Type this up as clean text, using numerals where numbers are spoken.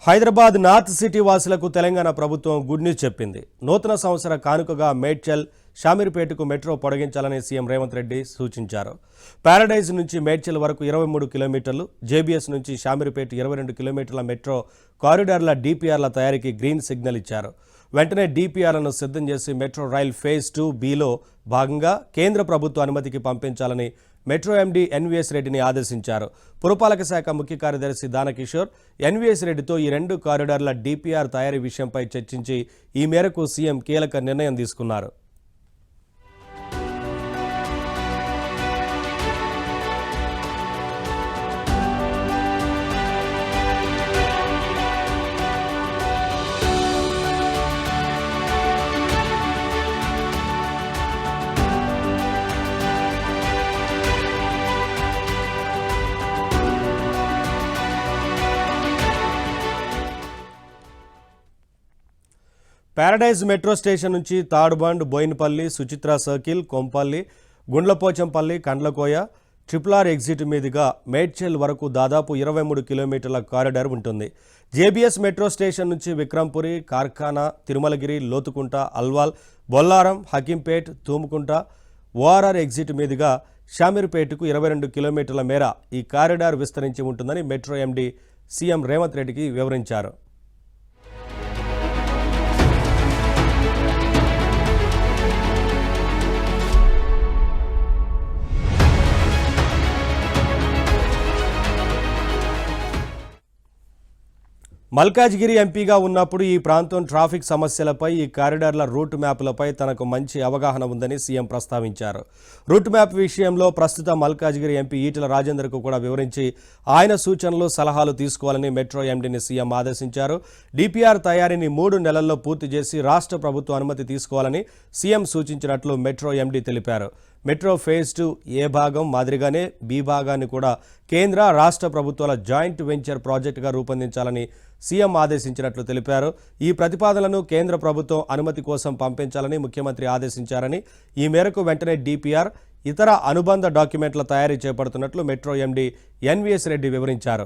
Hyderabad north city వాసులకు తెలంగాణ ప్రభుత్వం good news చెప్పింది. నూతన సంవత్సర కానుకగా మేడ్చల్ షామీర్పేటకు మెట్రో పొడిగించాలని సీఎం రేవంత్ రెడ్డి సూచించారు. పారడైజ్ నుంచి మేడ్చల్ వరకు 23 కిలోమీటర్లు, జేబీఎస్ నుంచి షామీర్పేట 22 కిలోమీటర్ల మెట్రో కారిడార్ల డీపీఆర్ల తయారీకి గ్రీన్ సిగ్నల్ ఇచ్చారు. వెంటనే డీపీఆర్లను సిద్ధం చేసి మెట్రో రైల్ ఫేజ్ 2Bలో భాగంగా కేంద్ర ప్రభుత్వ అనుమతికి పంపించాలని మెట్రో ఎండీ ఎన్వీఎస్ రెడ్డిని ఆదేశించారు. పురపాలక శాఖ ముఖ్య కార్యదర్శి దానకిషోర్ ఎన్వీఎస్ రెడ్డితో ఈ 2 కారిడార్ల డీపీఆర్ తయారీ విషయంపై చర్చించి ఈ మేరకు సీఎం కీలక నిర్ణయం తీసుకున్నారు. పారడైజ్ మెట్రో స్టేషన్ నుంచి Tadbund, Bowenpally, Suchitra circle, Kompally, Gundlapochampally, Kandlakoya, triple exit మీదుగా మేడ్చల్ వరకు దాదాపు 23 కిలోమీటర్ల కారిడార్ ఉంటుంది. జేబీఎస్ మెట్రో స్టేషన్ నుంచి విక్రంపురి, కార్ఖానా, తిరుమలగిరి, లోతుకుంట, అల్వాల్, బొల్లారం, హకీంపేట్, తూముకుంట, ఓఆర్ఆర్ ఎగ్జిట్ మీదుగా షామీర్పేటకు 22 కిలోమీటర్ల మేర ఈ కారిడార్ విస్తరించి ఉంటుందని మెట్రో ఎండీ సీఎం రేవంత్ రెడ్డికి వివరించారు. మల్కాజ్గిరి ఎంపీగా ఉన్నప్పుడు ఈ ప్రాంతం ట్రాఫిక్ సమస్యలపై, ఈ కారిడార్ల రూట్ మ్యాప్లపై తనకు మంచి అవగాహన ఉందని సీఎం ప్రస్తావించారు. రూట్ మ్యాప్ విషయంలో ప్రస్తుత మల్కాజ్గిరి ఎంపీ ఈటెల రాజేందర్కు కూడా వివరించి ఆయన సూచనలు, సలహాలు తీసుకోవాలని మెట్రో ఎండీని సీఎం ఆదేశించారు. డీపీఆర్ తయారీని 3 నెలల్లో పూర్తి చేసి రాష్ట్ర ప్రభుత్వ అనుమతి తీసుకోవాలని సీఎం సూచించినట్లు మెట్రో ఎండీ తెలిపారు. మెట్రో ఫేజ్ 2 ఏ భాగం మాదిరిగానే బి భాగాన్ని కూడా కేంద్ర, రాష్ట్ర ప్రభుత్వాల జాయింట్ వెంచర్ ప్రాజెక్టుగా రూపొందించాలని సీఎం ఆదేశించినట్లు తెలిపారు. ఈ ప్రతిపాదనలను కేంద్ర ప్రభుత్వం అనుమతి కోసం పంపించాలని ముఖ్యమంత్రి ఆదేశించారని, ఈ మేరకు వెంటనే డీపీఆర్, ఇతర అనుబంధ డాక్యుమెంట్ల తయారీ చేపడుతున్నట్లు మెట్రో ఎండీ ఎన్వీఎస్ రెడ్డి వివరించారు.